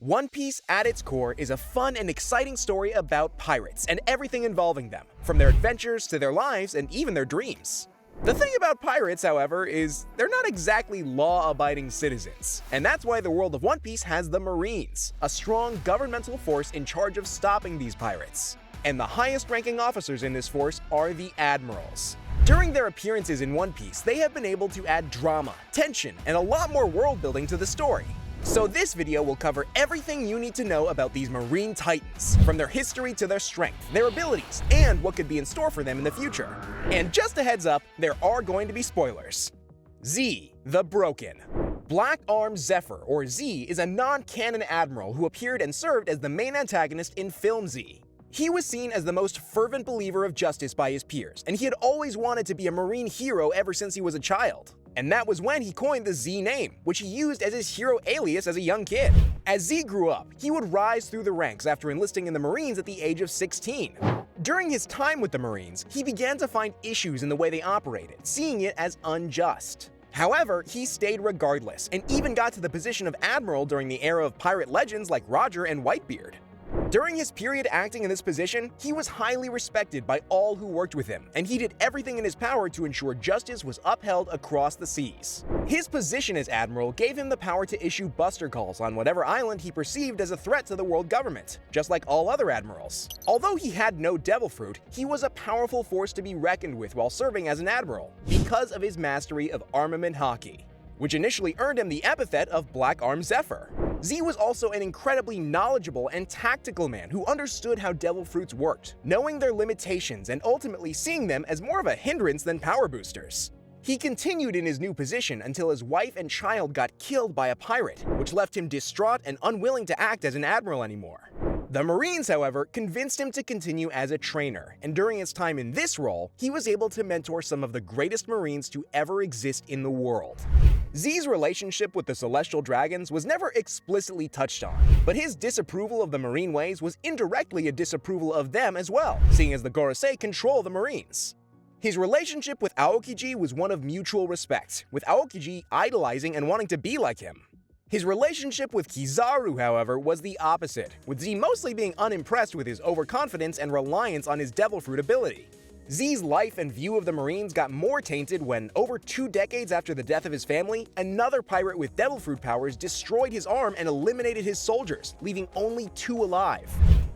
One Piece at its core is a fun and exciting story about pirates and everything involving them, from their adventures to their lives and even their dreams. The thing about pirates, however, is they're not exactly law-abiding citizens, and that's why the world of One Piece has the Marines, a strong governmental force in charge of stopping these pirates. And the highest-ranking officers in this force are the Admirals. During their appearances in One Piece, they have been able to add drama, tension, and a lot more world-building to the story. So this video will cover everything you need to know about these Marine Titans, from their history to their strength, their abilities, and what could be in store for them in the future. And just a heads up, there are going to be spoilers. Z, the Broken. Black Arm Zephyr, or Z, is a non-canon admiral who appeared and served as the main antagonist in Film Z. He was seen as the most fervent believer of justice by his peers, and he had always wanted to be a Marine hero ever since he was a child. And that was when he coined the Z name, which he used as his hero alias as a young kid. As Z grew up, he would rise through the ranks after enlisting in the Marines at the age of 16. During his time with the Marines, he began to find issues in the way they operated, seeing it as unjust. However, he stayed regardless, and even got to the position of admiral during the era of pirate legends like Roger and Whitebeard. During his period acting in this position, he was highly respected by all who worked with him, and he did everything in his power to ensure justice was upheld across the seas. His position as admiral gave him the power to issue buster calls on whatever island he perceived as a threat to the world government, just like all other admirals. Although he had no devil fruit, he was a powerful force to be reckoned with while serving as an admiral, because of his mastery of armament hockey, which initially earned him the epithet of Black Arm Zephyr. Z was also an incredibly knowledgeable and tactical man who understood how devil fruits worked, knowing their limitations and ultimately seeing them as more of a hindrance than power boosters. He continued in his new position until his wife and child got killed by a pirate, which left him distraught and unwilling to act as an admiral anymore. The Marines, however, convinced him to continue as a trainer, and during his time in this role, he was able to mentor some of the greatest Marines to ever exist in the world. Z's relationship with the Celestial Dragons was never explicitly touched on, but his disapproval of the Marine ways was indirectly a disapproval of them as well, seeing as the Gorosei control the Marines. His relationship with Aokiji was one of mutual respect, with Aokiji idolizing and wanting to be like him. His relationship with Kizaru, however, was the opposite, with Z mostly being unimpressed with his overconfidence and reliance on his devil fruit ability. Z's life and view of the Marines got more tainted when, over 2 decades after the death of his family, another pirate with devil fruit powers destroyed his arm and eliminated his soldiers, leaving only 2 alive.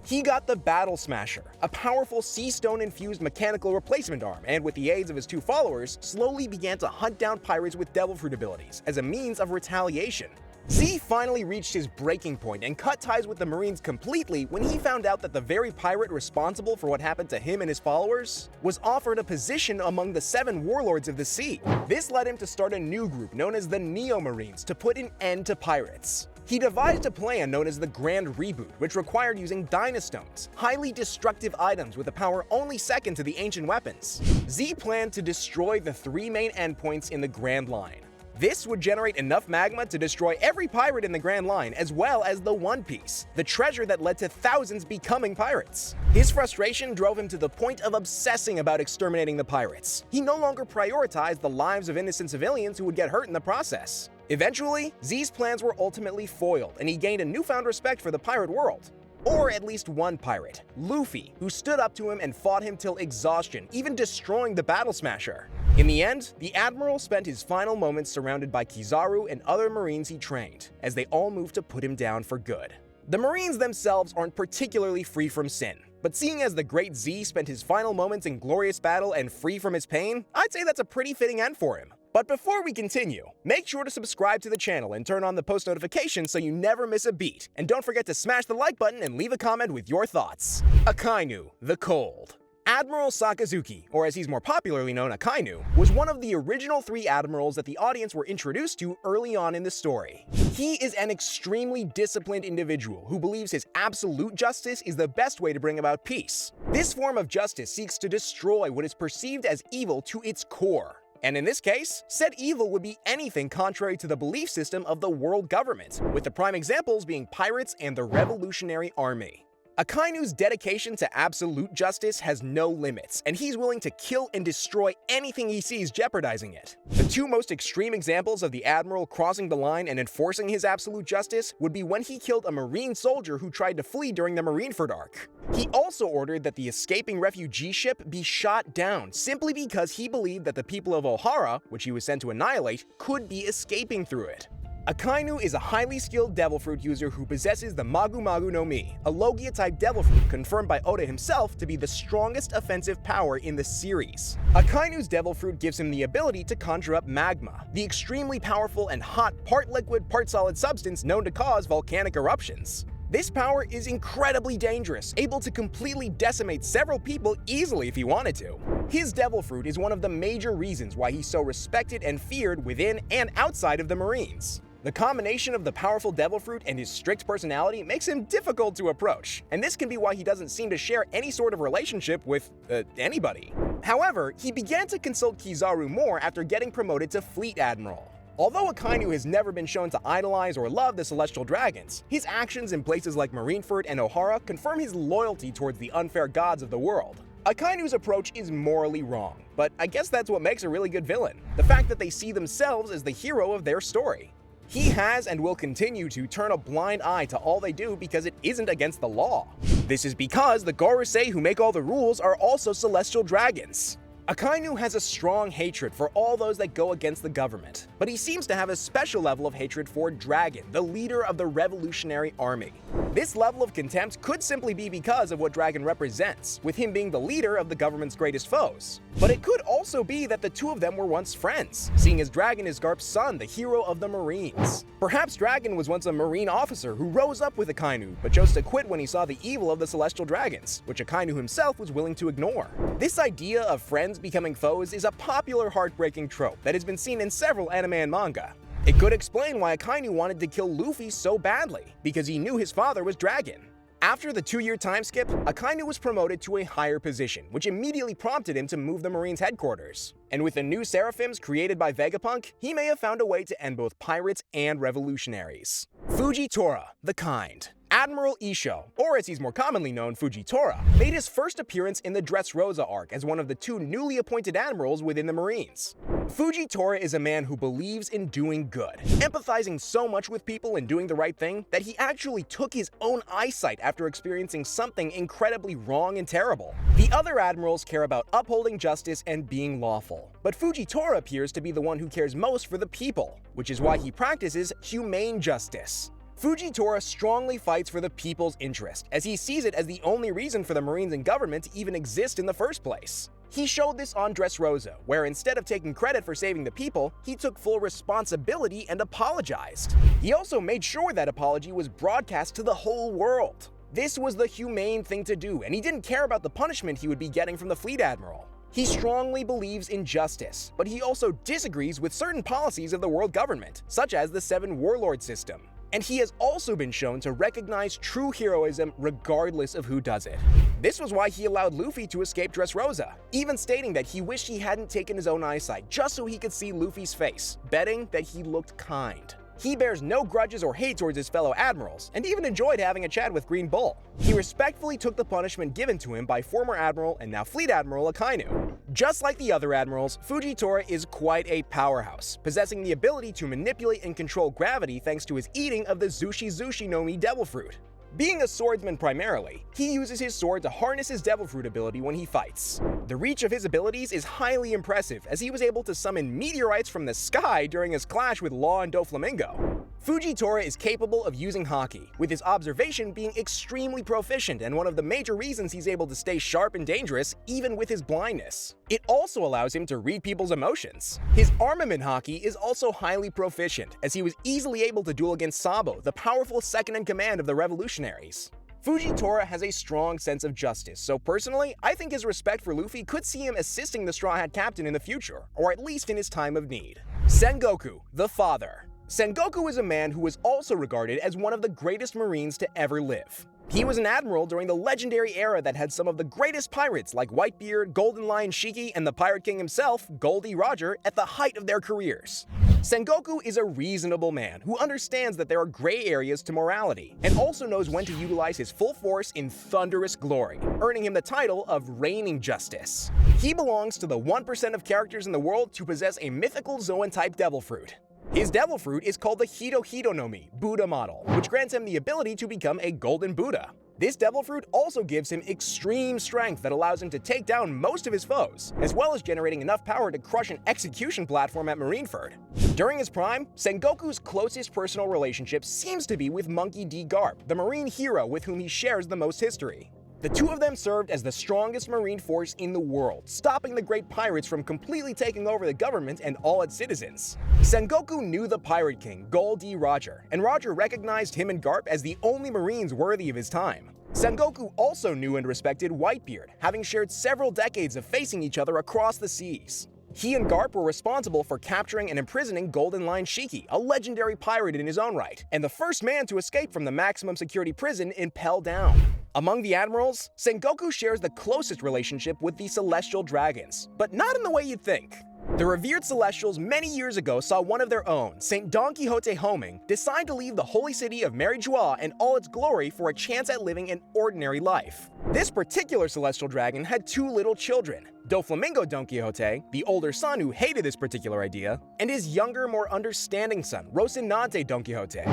He got the Battle Smasher, a powerful sea stone-infused mechanical replacement arm, and with the aids of his 2 followers, slowly began to hunt down pirates with devil fruit abilities as a means of retaliation. Z finally reached his breaking point and cut ties with the Marines completely when he found out that the very pirate responsible for what happened to him and his followers was offered a position among the 7 warlords of the sea. This led him to start a new group known as the Neo Marines to put an end to pirates. He devised a plan known as the Grand Reboot, which required using Dynastones, highly destructive items with a power only second to the ancient weapons. Z planned to destroy the 3 main endpoints in the Grand Line. This would generate enough magma to destroy every pirate in the Grand Line, as well as the One Piece, the treasure that led to thousands becoming pirates. His frustration drove him to the point of obsessing about exterminating the pirates. He no longer prioritized the lives of innocent civilians who would get hurt in the process. Eventually, Z's plans were ultimately foiled, and he gained a newfound respect for the pirate world. Or at least one pirate, Luffy, who stood up to him and fought him till exhaustion, even destroying the Battle Smasher. In the end, the Admiral spent his final moments surrounded by Kizaru and other Marines he trained, as they all moved to put him down for good. The Marines themselves aren't particularly free from sin, but seeing as the great Z spent his final moments in glorious battle and free from his pain, I'd say that's a pretty fitting end for him. But before we continue, make sure to subscribe to the channel and turn on the post notifications so you never miss a beat. And don't forget to smash the like button and leave a comment with your thoughts. Akainu, the Cold. Admiral Sakazuki, or as he's more popularly known, Akainu, was one of the original 3 admirals that the audience were introduced to early on in the story. He is an extremely disciplined individual who believes his absolute justice is the best way to bring about peace. This form of justice seeks to destroy what is perceived as evil to its core. And in this case, said evil would be anything contrary to the belief system of the world government, with the prime examples being pirates and the Revolutionary Army. Akainu's dedication to absolute justice has no limits, and he's willing to kill and destroy anything he sees jeopardizing it. The two most extreme examples of the Admiral crossing the line and enforcing his absolute justice would be when he killed a Marine soldier who tried to flee during the Marineford arc. He also ordered that the escaping refugee ship be shot down simply because he believed that the people of Ohara, which he was sent to annihilate, could be escaping through it. Akainu is a highly skilled Devil Fruit user who possesses the Magu Magu no Mi, a Logia-type Devil Fruit confirmed by Oda himself to be the strongest offensive power in the series. Akainu's Devil Fruit gives him the ability to conjure up magma, the extremely powerful and hot part liquid, part solid substance known to cause volcanic eruptions. This power is incredibly dangerous, able to completely decimate several people easily if he wanted to. His Devil Fruit is one of the major reasons why he's so respected and feared within and outside of the Marines. The combination of the powerful Devil Fruit and his strict personality makes him difficult to approach, and this can be why he doesn't seem to share any sort of relationship with, anybody. However, he began to consult Kizaru more after getting promoted to Fleet Admiral. Although Akainu has never been shown to idolize or love the Celestial Dragons, his actions in places like Marineford and Ohara confirm his loyalty towards the unfair gods of the world. Akainu's approach is morally wrong, but I guess that's what makes a really good villain, the fact that they see themselves as the hero of their story. He has and will continue to turn a blind eye to all they do because it isn't against the law. This is because the Gorosei who make all the rules are also celestial dragons. Akainu has a strong hatred for all those that go against the government, but he seems to have a special level of hatred for Dragon, the leader of the Revolutionary Army. This level of contempt could simply be because of what Dragon represents, with him being the leader of the government's greatest foes. But it could also be that the two of them were once friends, seeing as Dragon is Garp's son, the hero of the Marines. Perhaps Dragon was once a Marine officer who rose up with Akainu, but chose to quit when he saw the evil of the Celestial Dragons, which Akainu himself was willing to ignore. This idea of friends becoming foes is a popular heartbreaking trope that has been seen in several anime and manga. It could explain why Akainu wanted to kill Luffy so badly, because he knew his father was Dragon. After the 2-year time skip, Akainu was promoted to a higher position, which immediately prompted him to move the Marines' headquarters. And with the new Seraphims created by Vegapunk, he may have found a way to end both pirates and revolutionaries. Fujitora, the Kind. Admiral Isho, or as he's more commonly known, Fujitora, made his first appearance in the Dressrosa arc as one of the 2 newly appointed admirals within the Marines. Fujitora is a man who believes in doing good, empathizing so much with people and doing the right thing that he actually took his own eyesight after experiencing something incredibly wrong and terrible. The other admirals care about upholding justice and being lawful, but Fujitora appears to be the one who cares most for the people, which is why he practices humane justice. Fujitora strongly fights for the people's interest, as he sees it as the only reason for the Marines and government to even exist in the first place. He showed this on Dressrosa, where instead of taking credit for saving the people, he took full responsibility and apologized. He also made sure that apology was broadcast to the whole world. This was the humane thing to do, and he didn't care about the punishment he would be getting from the Fleet Admiral. He strongly believes in justice, but he also disagrees with certain policies of the world government, such as the 7 Warlord system. And he has also been shown to recognize true heroism regardless of who does it. This was why he allowed Luffy to escape Dressrosa, even stating that he wished he hadn't taken his own eyesight just so he could see Luffy's face, betting that he looked kind. He bears no grudges or hate towards his fellow admirals, and even enjoyed having a chat with Green Bull. He respectfully took the punishment given to him by former Admiral and now Fleet Admiral Akainu. Just like the other admirals, Fujitora is quite a powerhouse, possessing the ability to manipulate and control gravity thanks to his eating of the Zushi no Mi Devil Fruit. Being a swordsman primarily, he uses his sword to harness his Devil Fruit ability when he fights. The reach of his abilities is highly impressive, as he was able to summon meteorites from the sky during his clash with Law and Doflamingo. Fujitora is capable of using Haki, with his observation being extremely proficient and one of the major reasons he's able to stay sharp and dangerous even with his blindness. It also allows him to read people's emotions. His armament Haki is also highly proficient, as he was easily able to duel against Sabo, the powerful second-in-command of the Revolutionaries. Fujitora has a strong sense of justice, so personally, I think his respect for Luffy could see him assisting the Straw Hat Captain in the future, or at least in his time of need. Sengoku, the Father. Sengoku is a man who is also regarded as one of the greatest Marines to ever live. He was an admiral during the legendary era that had some of the greatest pirates like Whitebeard, Golden Lion Shiki, and the Pirate King himself, Goldie Roger, at the height of their careers. Sengoku is a reasonable man who understands that there are gray areas to morality, and also knows when to utilize his full force in thunderous glory, earning him the title of Reigning Justice. He belongs to the 1% of characters in the world to possess a mythical Zoan-type devil fruit. His devil fruit is called the Hito Hito no Mi Buddha model, which grants him the ability to become a golden Buddha. This devil fruit also gives him extreme strength that allows him to take down most of his foes, as well as generating enough power to crush an execution platform at Marineford. During his prime, Sengoku's closest personal relationship seems to be with Monkey D. Garp, the Marine hero with whom he shares the most history. The two of them served as the strongest marine force in the world, stopping the great pirates from completely taking over the government and all its citizens. Sengoku knew the Pirate King, Gol D. Roger, and Roger recognized him and Garp as the only marines worthy of his time. Sengoku also knew and respected Whitebeard, having shared several decades of facing each other across the seas. He and Garp were responsible for capturing and imprisoning Golden Lion Shiki, a legendary pirate in his own right, and the first man to escape from the maximum security prison in Pell Down. Among the admirals, Sengoku shares the closest relationship with the Celestial Dragons, but not in the way you'd think. The revered Celestials many years ago saw one of their own, Saint Don Quixote Homing, decide to leave the holy city of Marijois and all its glory for a chance at living an ordinary life. This particular Celestial Dragon had two little children, Doflamingo Don Quixote, the older son who hated this particular idea, and his younger, more understanding son, Rocinante Don Quixote.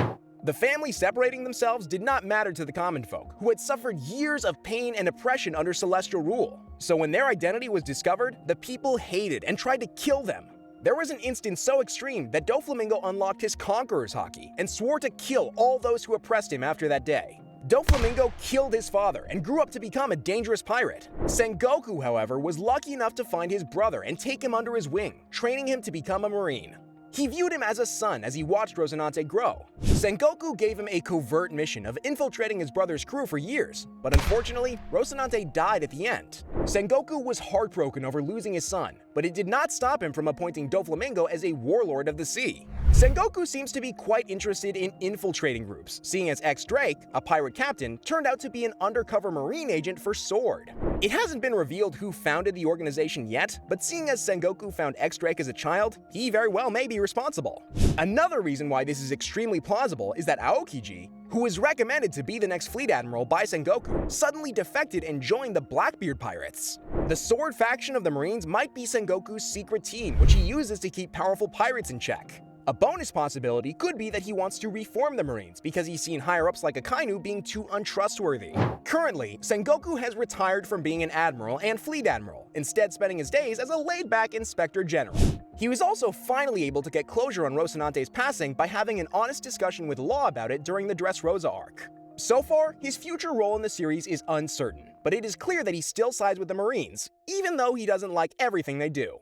The family separating themselves did not matter to the common folk, who had suffered years of pain and oppression under celestial rule. So when their identity was discovered, the people hated and tried to kill them. There was an instance so extreme that Doflamingo unlocked his Conqueror's Haki and swore to kill all those who oppressed him after that day. Doflamingo killed his father and grew up to become a dangerous pirate. Sengoku, however, was lucky enough to find his brother and take him under his wing, training him to become a marine. He viewed him as a son as he watched Rocinante grow. Sengoku gave him a covert mission of infiltrating his brother's crew for years, but unfortunately, Rocinante died at the end. Sengoku was heartbroken over losing his son, but it did not stop him from appointing Doflamingo as a warlord of the sea. Sengoku seems to be quite interested in infiltrating groups, seeing as X-Drake, a pirate captain, turned out to be an undercover marine agent for SWORD. It hasn't been revealed who founded the organization yet, but seeing as Sengoku found X-Drake as a child, he very well may be responsible. Another reason why this is extremely plausible is that Aokiji, who was recommended to be the next fleet admiral by Sengoku, suddenly defected and joined the Blackbeard Pirates. The SWORD faction of the Marines might be Sengoku's secret team, which he uses to keep powerful pirates in check. A bonus possibility could be that he wants to reform the Marines because he's seen higher-ups like Akainu being too untrustworthy. Currently, Sengoku has retired from being an admiral and fleet admiral, instead spending his days as a laid-back inspector general. He was also finally able to get closure on Rocinante's passing by having an honest discussion with Law about it during the Dressrosa arc. So far, his future role in the series is uncertain, but it is clear that he still sides with the Marines, even though he doesn't like everything they do.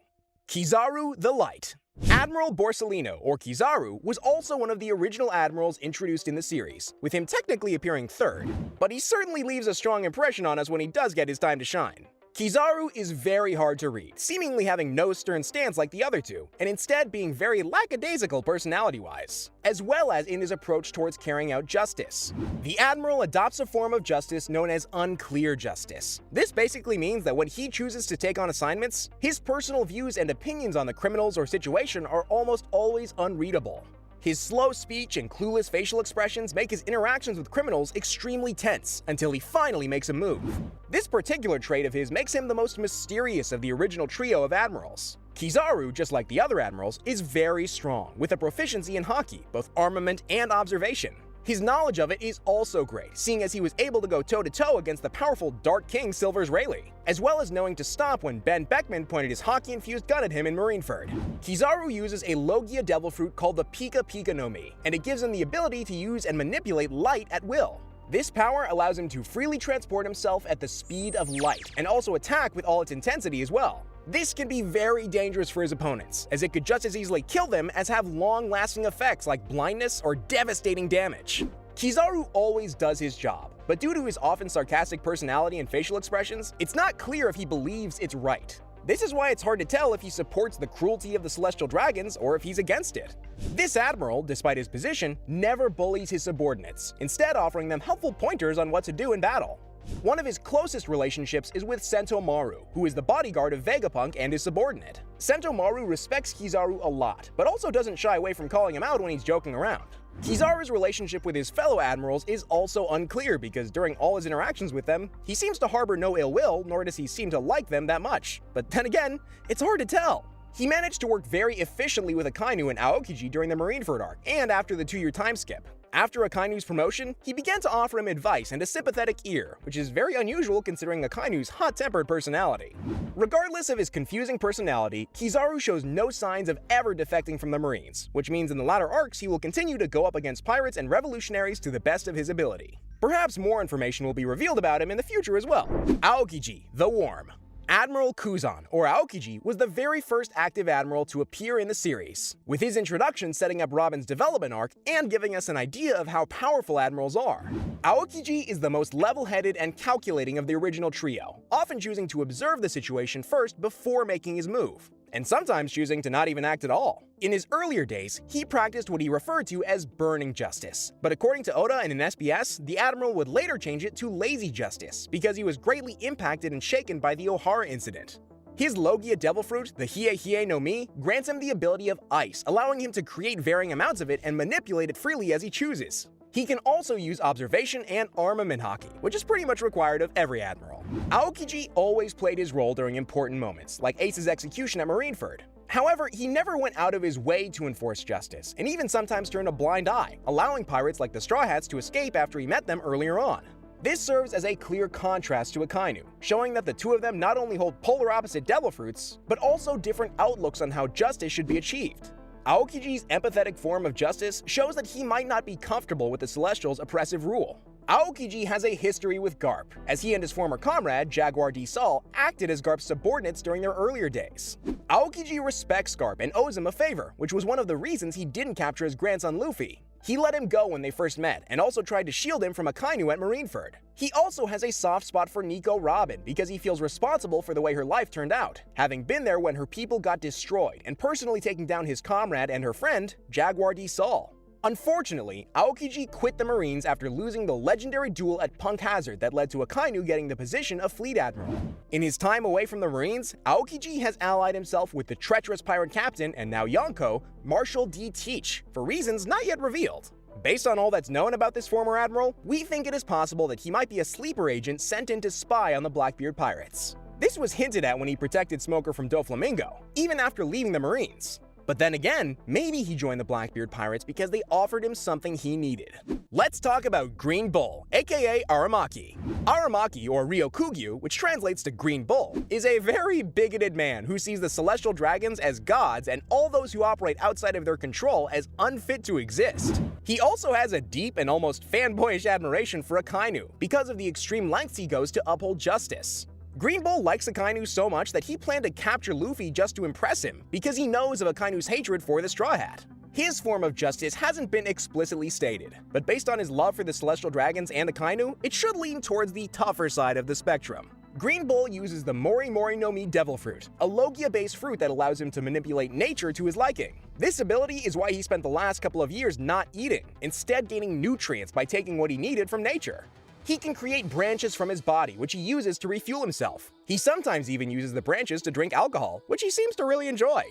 Kizaru the Light. Admiral Borsellino, or Kizaru, was also one of the original admirals introduced in the series, with him technically appearing third, but he certainly leaves a strong impression on us when he does get his time to shine. Kizaru is very hard to read, seemingly having no stern stance like the other two, and instead being very lackadaisical personality-wise, as well as in his approach towards carrying out justice. The Admiral adopts a form of justice known as unclear justice. This basically means that when he chooses to take on assignments, his personal views and opinions on the criminals or situation are almost always unreadable. His slow speech and clueless facial expressions make his interactions with criminals extremely tense until he finally makes a move. This particular trait of his makes him the most mysterious of the original trio of admirals. Kizaru, just like the other admirals, is very strong, with a proficiency in Haki, both armament and observation. His knowledge of it is also great, seeing as he was able to go toe-to-toe against the powerful Dark King Silvers Rayleigh, as well as knowing to stop when Ben Beckman pointed his Haki-infused gun at him in Marineford. Kizaru uses a Logia devil fruit called the Pika Pika no Mi, and it gives him the ability to use and manipulate light at will. This power allows him to freely transport himself at the speed of light, and also attack with all its intensity as well. This can be very dangerous for his opponents, as it could just as easily kill them as have long-lasting effects like blindness or devastating damage. Kizaru always does his job, but due to his often sarcastic personality and facial expressions, it's not clear if he believes it's right. This is why it's hard to tell if he supports the cruelty of the Celestial Dragons or if he's against it. This admiral, despite his position, never bullies his subordinates, instead offering them helpful pointers on what to do in battle. One of his closest relationships is with Sentomaru, who is the bodyguard of Vegapunk and his subordinate. Sentomaru respects Kizaru a lot, but also doesn't shy away from calling him out when he's joking around. Kizaru's relationship with his fellow admirals is also unclear because during all his interactions with them, he seems to harbor no ill will, nor does he seem to like them that much. But then again, it's hard to tell. He managed to work very efficiently with Akainu and Aokiji during the Marineford arc, and after the 2-year time skip. After Akainu's promotion, he began to offer him advice and a sympathetic ear, which is very unusual considering Akainu's hot-tempered personality. Regardless of his confusing personality, Kizaru shows no signs of ever defecting from the Marines, which means in the latter arcs he will continue to go up against pirates and revolutionaries to the best of his ability. Perhaps more information will be revealed about him in the future as well. Aokiji, the Worm. Admiral Kuzan, or Aokiji, was the very first active admiral to appear in the series, with his introduction setting up Robin's development arc and giving us an idea of how powerful admirals are. Aokiji is the most level-headed and calculating of the original trio, often choosing to observe the situation first before making his move, and sometimes choosing to not even act at all. In his earlier days, he practiced what he referred to as burning justice, but according to Oda and in SBS, the Admiral would later change it to lazy justice because he was greatly impacted and shaken by the Ohara incident. His Logia Devil Fruit, the Hie Hie no Mi, grants him the ability of ice, allowing him to create varying amounts of it and manipulate it freely as he chooses. He can also use observation and armament haki, which is pretty much required of every admiral. Aokiji always played his role during important moments, like Ace's execution at Marineford. However, he never went out of his way to enforce justice, and even sometimes turned a blind eye, allowing pirates like the Straw Hats to escape after he met them earlier on. This serves as a clear contrast to Akainu, showing that the two of them not only hold polar opposite devil fruits, but also different outlooks on how justice should be achieved. Aokiji's empathetic form of justice shows that he might not be comfortable with the Celestials' oppressive rule. Aokiji has a history with Garp, as he and his former comrade, Jaguar D. Sol, acted as Garp's subordinates during their earlier days. Aokiji respects Garp and owes him a favor, which was one of the reasons he didn't capture his grandson Luffy. He let him go when they first met, and also tried to shield him from Akainu at Marineford. He also has a soft spot for Nico Robin because he feels responsible for the way her life turned out, having been there when her people got destroyed and personally taking down his comrade and her friend, Jaguar D. Sol. Unfortunately, Aokiji quit the Marines after losing the legendary duel at Punk Hazard that led to Akainu getting the position of Fleet Admiral. In his time away from the Marines, Aokiji has allied himself with the treacherous pirate captain and now Yonko, Marshal D. Teach, for reasons not yet revealed. Based on all that's known about this former admiral, we think it is possible that he might be a sleeper agent sent in to spy on the Blackbeard pirates. This was hinted at when he protected Smoker from Doflamingo, even after leaving the Marines. But then again, maybe he joined the Blackbeard Pirates because they offered him something he needed. Let's talk about Green Bull, aka Aramaki. Aramaki, or Ryokugyu, which translates to Green Bull, is a very bigoted man who sees the celestial dragons as gods and all those who operate outside of their control as unfit to exist. He also has a deep and almost fanboyish admiration for Akainu because of the extreme lengths he goes to uphold justice. Green Bull likes Akainu so much that he planned to capture Luffy just to impress him, because he knows of Akainu's hatred for the Straw Hat. His form of justice hasn't been explicitly stated, but based on his love for the Celestial Dragons and Akainu, it should lean towards the tougher side of the spectrum. Green Bull uses the Mori Mori no Mi Devil Fruit, a Logia-based fruit that allows him to manipulate nature to his liking. This ability is why he spent the last couple of years not eating, instead gaining nutrients by taking what he needed from nature. He can create branches from his body, which he uses to refuel himself. He sometimes even uses the branches to drink alcohol, which he seems to really enjoy.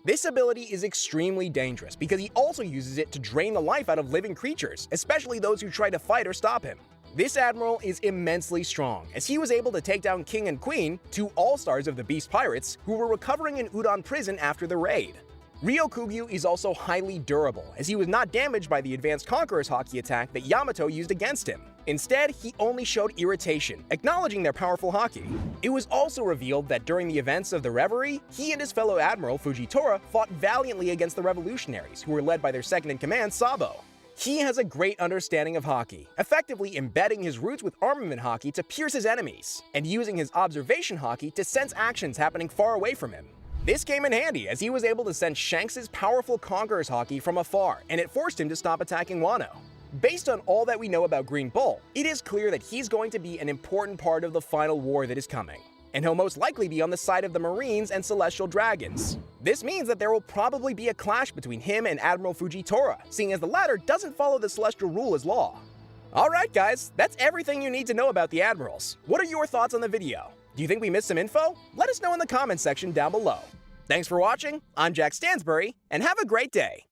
This ability is extremely dangerous because he also uses it to drain the life out of living creatures, especially those who try to fight or stop him. This admiral is immensely strong, as he was able to take down King and Queen, two all-stars of the Beast Pirates, who were recovering in Udon Prison after the raid. Ryokugyu is also highly durable, as he was not damaged by the Advanced Conqueror's Haki attack that Yamato used against him. Instead, he only showed irritation, acknowledging their powerful haki. It was also revealed that during the events of the Reverie, he and his fellow admiral Fujitora fought valiantly against the revolutionaries, who were led by their second-in-command Sabo. He has a great understanding of haki, effectively embedding his roots with armament haki to pierce his enemies, and using his observation haki to sense actions happening far away from him. This came in handy as he was able to sense Shanks' powerful Conqueror's haki from afar, and it forced him to stop attacking Wano. Based on all that we know about Green Bull, it is clear that he's going to be an important part of the final war that is coming, and he'll most likely be on the side of the Marines and Celestial Dragons. This means that there will probably be a clash between him and Admiral Fujitora, seeing as the latter doesn't follow the Celestial rule as law. Alright guys, that's everything you need to know about the Admirals. What are your thoughts on the video? Do you think we missed some info? Let us know in the comments section down below. Thanks for watching, I'm Jack Stansbury, and have a great day!